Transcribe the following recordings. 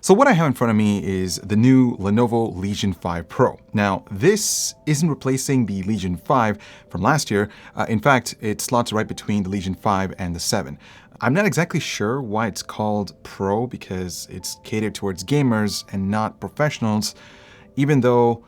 So what I have in front of me is the new Lenovo Legion 5 Pro. Now, this isn't replacing the Legion 5 from last year. In fact, it slots right between the Legion 5 and the 7. I'm not exactly sure why it's called Pro because it's catered towards gamers and not professionals, even though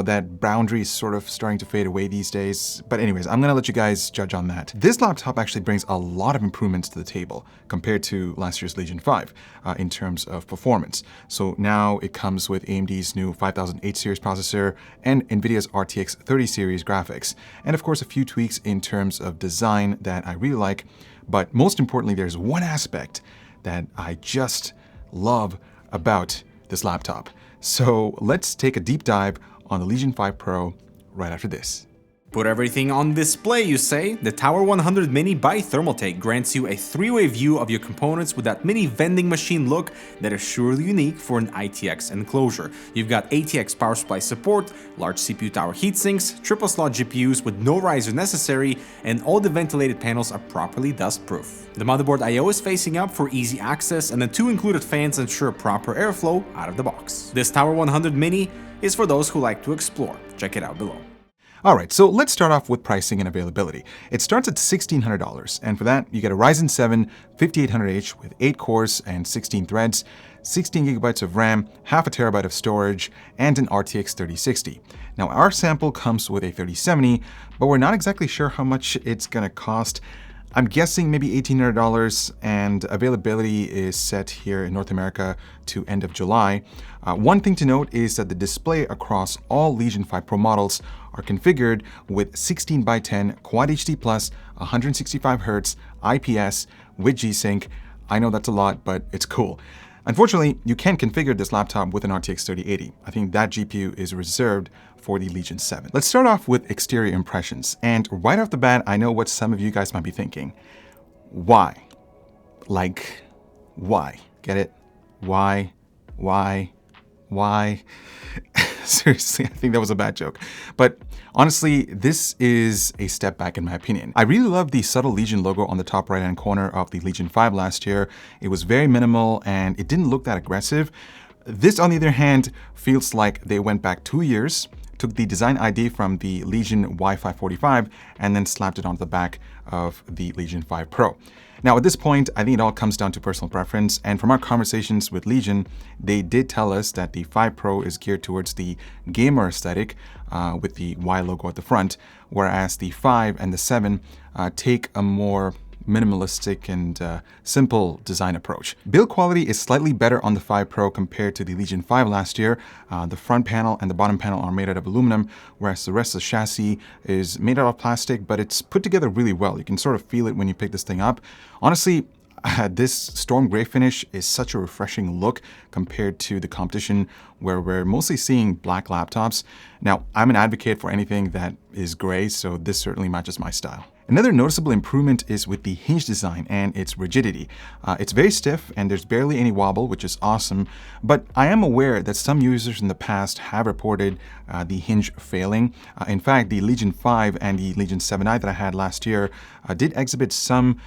that boundary is sort of starting to fade away these days. But anyways, I'm gonna let you guys judge on that. This laptop actually brings a lot of improvements to the table compared to last year's Legion 5 in terms of performance. So now it comes with AMD's new 5008 series processor and NVIDIA's RTX 30 series graphics. And of course, a few tweaks in terms of design that I really like. But most importantly, there's one aspect that I just love about this laptop. So let's take a deep dive on the Legion 5 Pro right after this. Put everything on display, you say? The Tower 100 Mini by Thermaltake grants you a three-way view of your components with that mini vending machine look that is surely unique for an ITX enclosure. You've got ATX power supply support, large CPU tower heatsinks, triple slot GPUs with no riser necessary, and all the ventilated panels are properly dust-proof. The motherboard I/O is facing up for easy access, and the two included fans ensure proper airflow out of the box. This Tower 100 Mini is for those who like to explore. Check it out below. All right, so let's start off with pricing and availability. It starts at $1,600, and for that, you get a Ryzen 7 5800H with 8 cores and 16 threads, 16 gigabytes of RAM, half a terabyte of storage, and an RTX 3060. Now, our sample comes with a 3070, but we're not exactly sure how much it's gonna cost. I'm guessing maybe $1,800, and availability is set here in North America to end of July. One thing to note is that the display across all Legion 5 Pro models are configured with 16:10 Quad HD Plus 165Hz IPS with G-Sync. I know that's a lot, but it's cool. Unfortunately, you can't configure this laptop with an RTX 3080. I think that GPU is reserved for the Legion 7. Let's start off with exterior impressions. And right off the bat, I know what some of you guys might be thinking. Why? Like, why? Get it? Why? Seriously, I think that was a bad joke. But honestly, this is a step back in my opinion. I really love the subtle Legion logo on the top right-hand corner of the Legion 5 last year. It was very minimal and it didn't look that aggressive. This, on the other hand, feels like they went back 2 years, took the design idea from the Legion Y545 and then slapped it onto the back of the Legion 5 Pro. Now, at this point, I think it all comes down to personal preference, and from our conversations with Legion, they did tell us that the 5 Pro is geared towards the gamer aesthetic with the Y logo at the front, whereas the 5 and the 7 take a more minimalistic and simple design approach. Build quality is slightly better on the 5 Pro compared to the Legion 5 last year. The front panel and the bottom panel are made out of aluminum, whereas the rest of the chassis is made out of plastic, but it's put together really well. You can sort of feel it when you pick this thing up. Honestly, this storm gray finish is such a refreshing look compared to the competition where we're mostly seeing black laptops. Now, I'm an advocate for anything that is gray, so this certainly matches my style. Another noticeable improvement is with the hinge design and its rigidity. It's very stiff and there's barely any wobble, which is awesome, but I am aware that some users in the past have reported the hinge failing. In fact, the Legion 5 and the Legion 7i that I had last year did exhibit some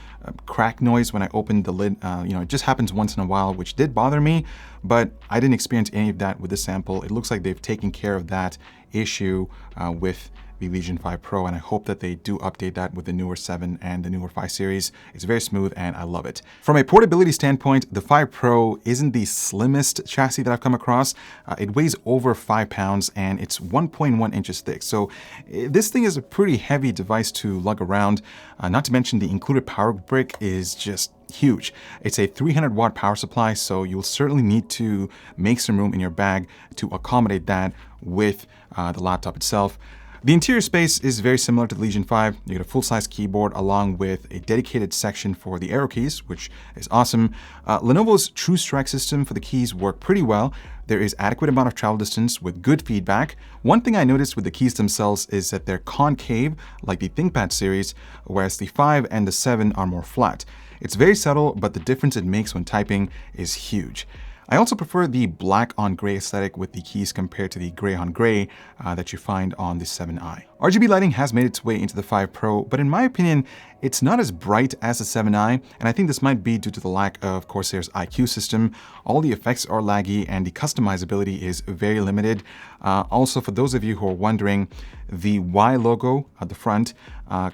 crack noise when I opened the lid. It just happens once in a while, which did bother me, but I didn't experience any of that with this sample. It looks like they've taken care of that issue with the Legion 5 Pro, and I hope that they do update that with the newer 7 and the newer 5 series. It's very smooth and I love it. From a portability standpoint, the 5 Pro isn't the slimmest chassis that I've come across. It weighs over 5 pounds and it's 1.1 inches thick. So this thing is a pretty heavy device to lug around. Not to mention the included power brick is just huge. It's a 300 watt power supply, so you'll certainly need to make some room in your bag to accommodate that with the laptop itself. The interior space is very similar to the Legion 5. You get a full-size keyboard along with a dedicated section for the arrow keys, which is awesome. Lenovo's True Strike system for the keys work pretty well. There is adequate amount of travel distance with good feedback. One thing I noticed with the keys themselves is that they're concave, like the ThinkPad series, whereas the 5 and the 7 are more flat. It's very subtle, but the difference it makes when typing is huge. I also prefer the black on gray aesthetic with the keys compared to the gray on gray that you find on the 7i. RGB lighting has made its way into the 5 Pro, but in my opinion, it's not as bright as the 7i, and I think this might be due to the lack of Corsair's IQ system. All the effects are laggy and the customizability is very limited. Also, for those of you who are wondering, the Y logo at the front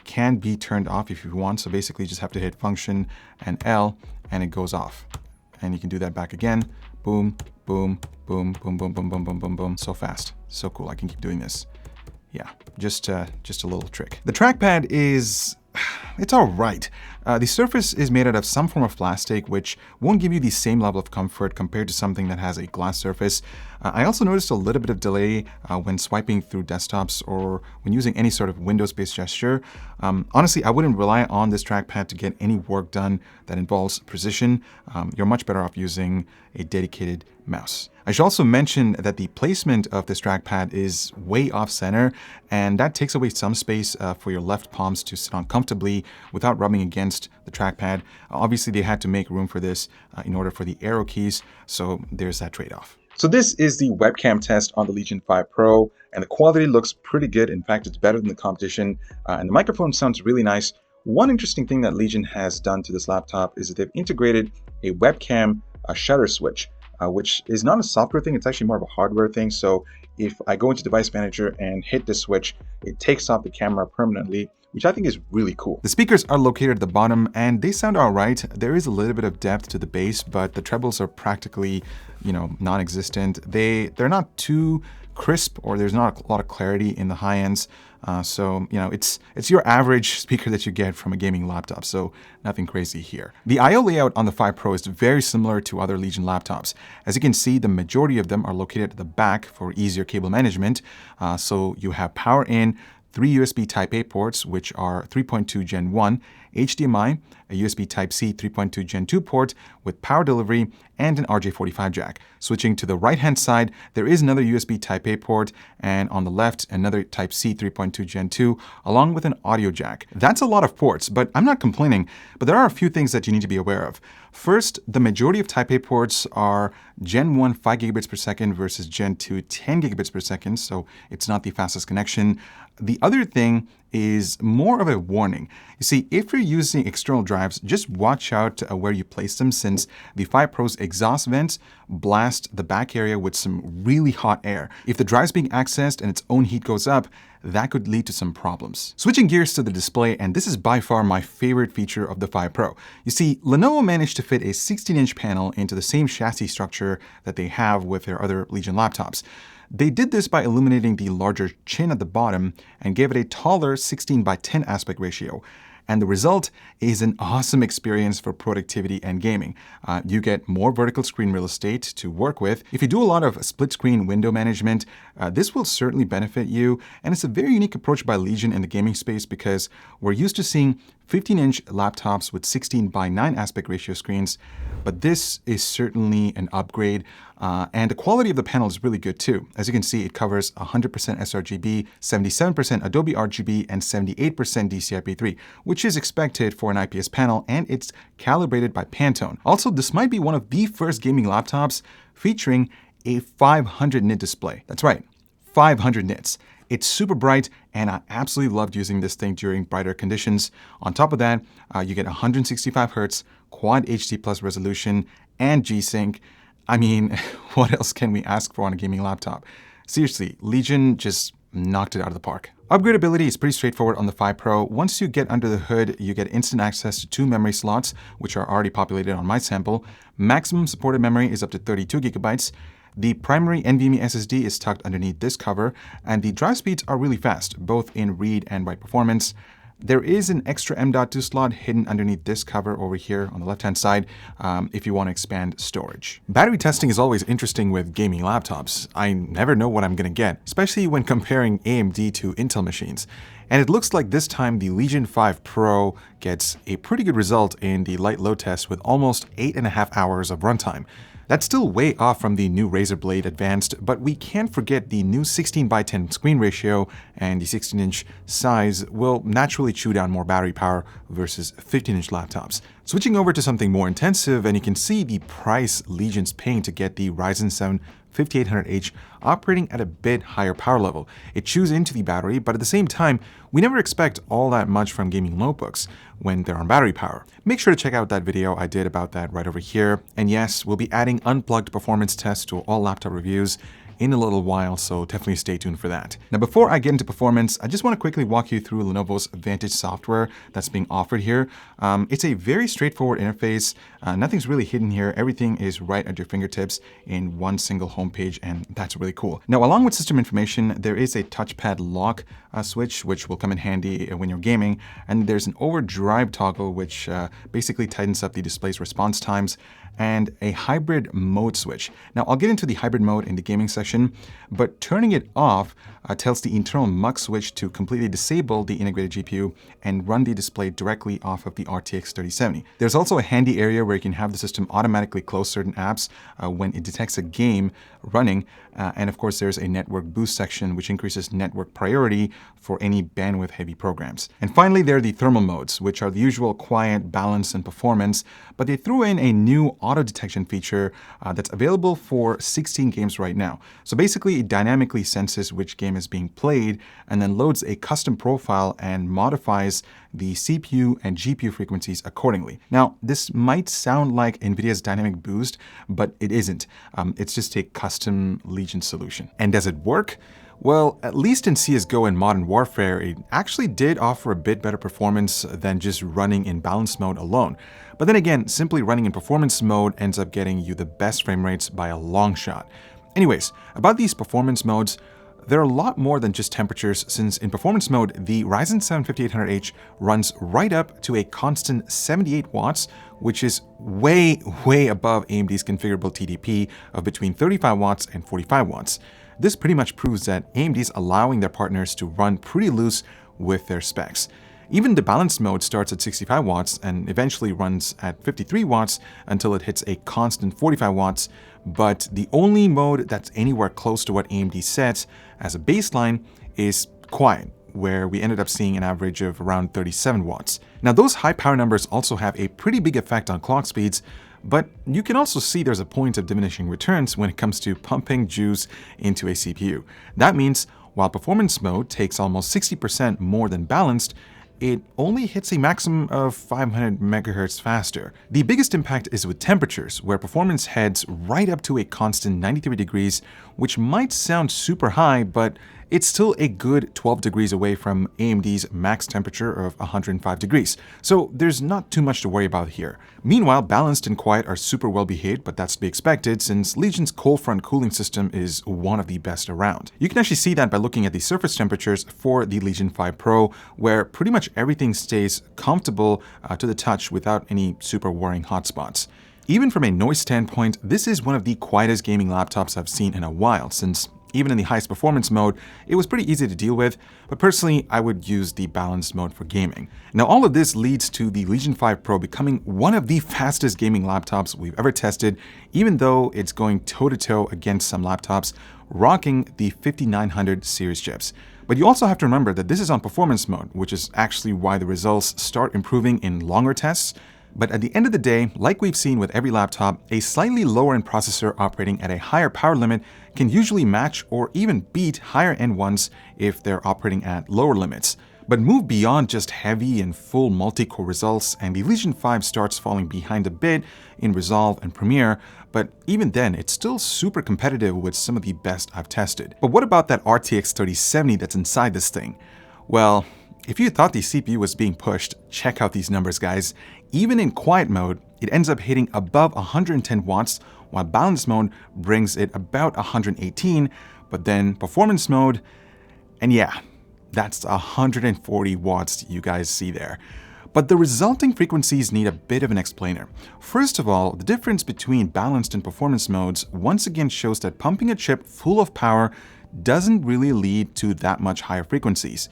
can be turned off if you want. So basically you just have to hit Function and L and it goes off. And you can do that back again. Boom, boom, boom, boom, boom, boom, boom, boom, boom, boom. So fast. So cool. I can keep doing this. Yeah, just a little trick. The trackpad is, it's all right. The surface is made out of some form of plastic, which won't give you the same level of comfort compared to something that has a glass surface. I also noticed a little bit of delay when swiping through desktops or when using any sort of Windows-based gesture. Honestly, I wouldn't rely on this trackpad to get any work done that involves precision. You're much better off using a dedicated mouse. I should also mention that the placement of this trackpad is way off center, and that takes away some space for your left palms to sit on comfortably without rubbing against the trackpad. Obviously, they had to make room for this in order for the arrow keys, so there's that trade-off. So this is the webcam test on the Legion 5 Pro, and the quality looks pretty good. In fact, it's better than the competition, and the microphone sounds really nice. One interesting thing that Legion has done to this laptop is that they've integrated a webcam shutter switch, which is not a software thing, it's actually more of a hardware thing. So if I go into Device Manager and hit this switch, it takes off the camera permanently, which I think is really cool. The speakers are located at the bottom and they sound all right. There is a little bit of depth to the bass, but the trebles are practically, non-existent. They're not too crisp, or there's not a lot of clarity in the high ends. So it's your average speaker that you get from a gaming laptop, so nothing crazy here. The I/O layout on the 5 Pro is very similar to other Legion laptops. As you can see, the majority of them are located at the back for easier cable management. So you have power in, 3 USB Type-A ports, which are 3.2 Gen 1, HDMI, a USB Type-C 3.2 Gen 2 port with power delivery, and an RJ45 jack. Switching to the right-hand side, there is another USB Type-A port, and on the left, another Type-C 3.2 Gen 2, along with an audio jack. That's a lot of ports, but I'm not complaining, but there are a few things that you need to be aware of. First, the majority of Type-A ports are Gen 1 5 gigabits per second versus Gen 2 10 gigabits per second, so it's not the fastest connection. The other thing is more of a warning. You see, if you're using external drives, just watch out where you place them, since the 5 Pro's exhaust vents blast the back area with some really hot air. If the drive's being accessed and its own heat goes up, that could lead to some problems. Switching gears to the display, and this is by far my favorite feature of the 5 Pro. You see, Lenovo managed to fit a 16-inch panel into the same chassis structure that they have with their other Legion laptops. They did this by illuminating the larger chin at the bottom and gave it a taller 16:10 aspect ratio. And the result is an awesome experience for productivity and gaming. You get more vertical screen real estate to work with. If you do a lot of split screen window management, this will certainly benefit you. And it's a very unique approach by Legion in the gaming space, because we're used to seeing 15-inch laptops with 16:9 aspect ratio screens, but this is certainly an upgrade. And the quality of the panel is really good too. As you can see, it covers 100% sRGB, 77% Adobe RGB, and 78% DCI-P3, which is expected for an IPS panel, and it's calibrated by Pantone. Also, this might be one of the first gaming laptops featuring a 500 nit display. That's right, 500 nits. It's super bright, and I absolutely loved using this thing during brighter conditions. On top of that, you get 165 Hz, Quad HD Plus resolution, and G-Sync. I mean, what else can we ask for on a gaming laptop? Seriously, Legion just knocked it out of the park. Upgradability is pretty straightforward on the 5 Pro. Once you get under the hood, you get instant access to 2 memory slots, which are already populated on my sample. Maximum supported memory is up to 32 gigabytes. The primary NVMe SSD is tucked underneath this cover, and the drive speeds are really fast, both in read and write performance. There is an extra M.2 slot hidden underneath this cover over here on the left-hand side if you want to expand storage. Battery testing is always interesting with gaming laptops. I never know what I'm going to get, especially when comparing AMD to Intel machines. And it looks like this time the Legion 5 Pro gets a pretty good result in the light load test with almost 8.5 hours of runtime. That's still way off from the new Razer Blade Advanced, but we can't forget the new 16:10 screen ratio, and the 16-inch size will naturally chew down more battery power versus 15-inch laptops. Switching over to something more intensive, and you can see the price Legion's paying to get the Ryzen 7 5800H operating at a bit higher power level. It chews into the battery, but at the same time, we never expect all that much from gaming notebooks when they're on battery power. Make sure to check out that video I did about that right over here. And yes, we'll be adding unplugged performance tests to all laptop reviews in a little while, so definitely stay tuned for that. Now, before I get into performance, I just want to quickly walk you through Lenovo's Vantage software that's being offered here. It's a very straightforward interface. Nothing's really hidden here. Everything is right at your fingertips in one single homepage, and that's really cool. Now, along with system information, there is a touchpad lock switch, which will come in handy when you're gaming, and there's an overdrive toggle, which basically tightens up the display's response times, and a hybrid mode switch. Now, I'll get into the hybrid mode in the gaming section, but turning it off tells the internal mux switch to completely disable the integrated GPU and run the display directly off of the RTX 3070. There's also a handy area where you can have the system automatically close certain apps when it detects a game running. And of course, there's a network boost section, which increases network priority for any bandwidth-heavy programs. And finally, there are the thermal modes, which are the usual quiet, balance, and performance, but they threw in a new auto detection feature that's available for 16 games right now. So basically, it dynamically senses which game is being played and then loads a custom profile and modifies the CPU and GPU frequencies accordingly. Now, this might sound like NVIDIA's dynamic boost, but it isn't. It's just a custom Legion solution. And does it work? Well, at least in CSGO and Modern Warfare, it actually did offer a bit better performance than just running in balance mode alone. But then again, simply running in performance mode ends up getting you the best frame rates by a long shot. Anyways, about these performance modes, there are a lot more than just temperatures, since in performance mode, the Ryzen 7 5800H runs right up to a constant 78 watts, which is way above AMD's configurable TDP of between 35 watts and 45 watts. This pretty much proves that AMD is allowing their partners to run pretty loose with their specs. Even the balanced mode starts at 65 watts and eventually runs at 53 watts until it hits a constant 45 watts, but the only mode that's anywhere close to what AMD sets as a baseline is quiet, where we ended up seeing an average of around 37 watts. Now, those high power numbers also have a pretty big effect on clock speeds, but you can also see there's a point of diminishing returns when it comes to pumping juice into a CPU. That means while performance mode takes almost 60% more than balanced, it only hits a maximum of 500 megahertz faster. The biggest impact is with temperatures, where performance heads right up to a constant 93 degrees, which might sound super high, but it's still a good 12 degrees away from AMD's max temperature of 105 degrees. So there's not too much to worry about here. Meanwhile, balanced and quiet are super well behaved, but that's to be expected since Legion's cold front cooling system is one of the best around. You can actually see that by looking at the surface temperatures for the Legion 5 Pro, where pretty much everything stays comfortable to the touch without any super worrying hotspots. Even from a noise standpoint, this is one of the quietest gaming laptops I've seen in a while, since even in the highest performance mode, it was pretty easy to deal with, but personally, I would use the balanced mode for gaming. Now, all of this leads to the Legion 5 Pro becoming one of the fastest gaming laptops we've ever tested, even though it's going toe-to-toe against some laptops rocking the 5900 series chips. But you also have to remember that this is on performance mode, which is actually why the results start improving in longer tests. But at the end of the day, like we've seen with every laptop, a slightly lower-end processor operating at a higher power limit can usually match or even beat higher-end ones if they're operating at lower limits. But move beyond just heavy and full multi-core results, and the Legion 5 starts falling behind a bit in Resolve and Premiere, but even then, it's still super competitive with some of the best I've tested. But what about that RTX 3070 that's inside this thing? Well, if you thought the CPU was being pushed, check out these numbers, guys. Even in quiet mode, it ends up hitting above 110 watts, while balanced mode brings it about 118, but then performance mode, and yeah, that's 140 watts you guys see there. But the resulting frequencies need a bit of an explainer. First of all, the difference between balanced and performance modes once again shows that pumping a chip full of power doesn't really lead to that much higher frequencies.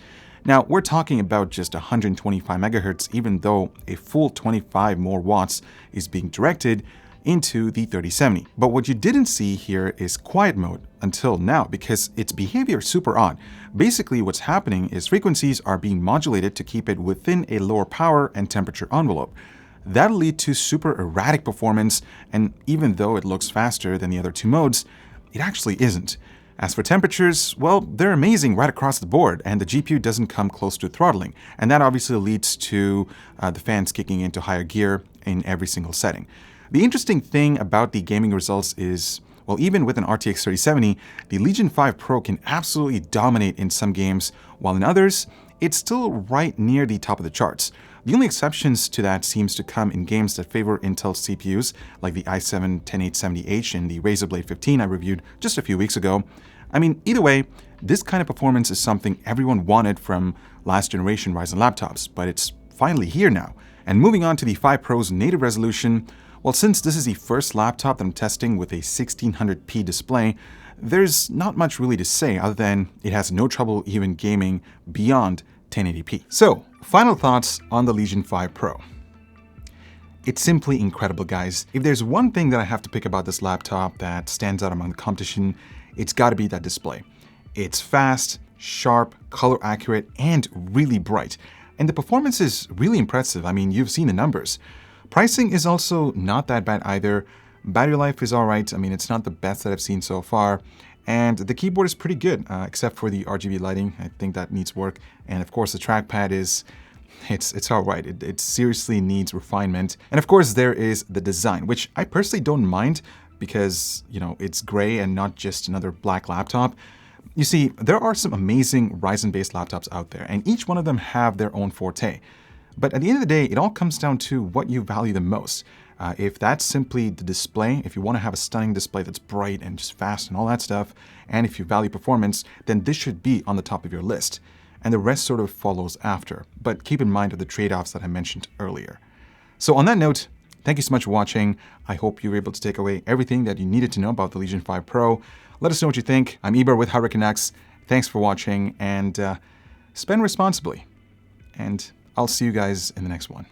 Now, we're talking about just 125 megahertz, even though a full 25 more watts is being directed into the 3070. But what you didn't see here is quiet mode until now, because its behavior is super odd. Basically, what's happening is frequencies are being modulated to keep it within a lower power and temperature envelope. that'll lead to super erratic performance, and even though it looks faster than the other two modes, it actually isn't. As for temperatures, well, they're amazing right across the board, and the GPU doesn't come close to throttling, and that obviously leads to the fans kicking into higher gear in every single setting. The interesting thing about the gaming results is, well, even with an RTX 3070, the Legion 5 Pro can absolutely dominate in some games, while in others, it's still right near the top of the charts. The only exceptions to that seems to come in games that favor Intel CPUs, like the i7-10870H and the Razer Blade 15 I reviewed just a few weeks ago. I mean, either way, this kind of performance is something everyone wanted from last generation Ryzen laptops, but it's finally here now. And moving on to the 5 Pro's native resolution, well, since this is the first laptop that I'm testing with a 1600p display, there's not much really to say other than it has no trouble even gaming beyond 1080p. So, final thoughts on the Legion 5 Pro. It's simply incredible, guys. If there's one thing that I have to pick about this laptop that stands out among the competition, it's gotta be that display. It's fast, sharp, color accurate, and really bright. And the performance is really impressive. I mean, you've seen the numbers. Pricing is also not that bad either. Battery life is all right. I mean, it's not the best that I've seen so far. And the keyboard is pretty good, except for the RGB lighting. I think that needs work. And of course, the trackpad it's all right. It seriously needs refinement. And of course, there is the design, which I personally don't mind because, you know, it's gray and not just another black laptop. You see, there are some amazing Ryzen-based laptops out there, and each one of them have their own forte. But at the end of the day, it all comes down to what you value the most. If that's simply the display, if you want to have a stunning display that's bright and just fast and all that stuff, and if you value performance, then this should be on the top of your list. And the rest sort of follows after. But keep in mind of the trade-offs that I mentioned earlier. So on that note, thank you so much for watching. I hope you were able to take away everything that you needed to know about the Legion 5 Pro. Let us know what you think. I'm Eber with hardwarecanucks. Thanks for watching, and spend responsibly. And I'll see you guys in the next one.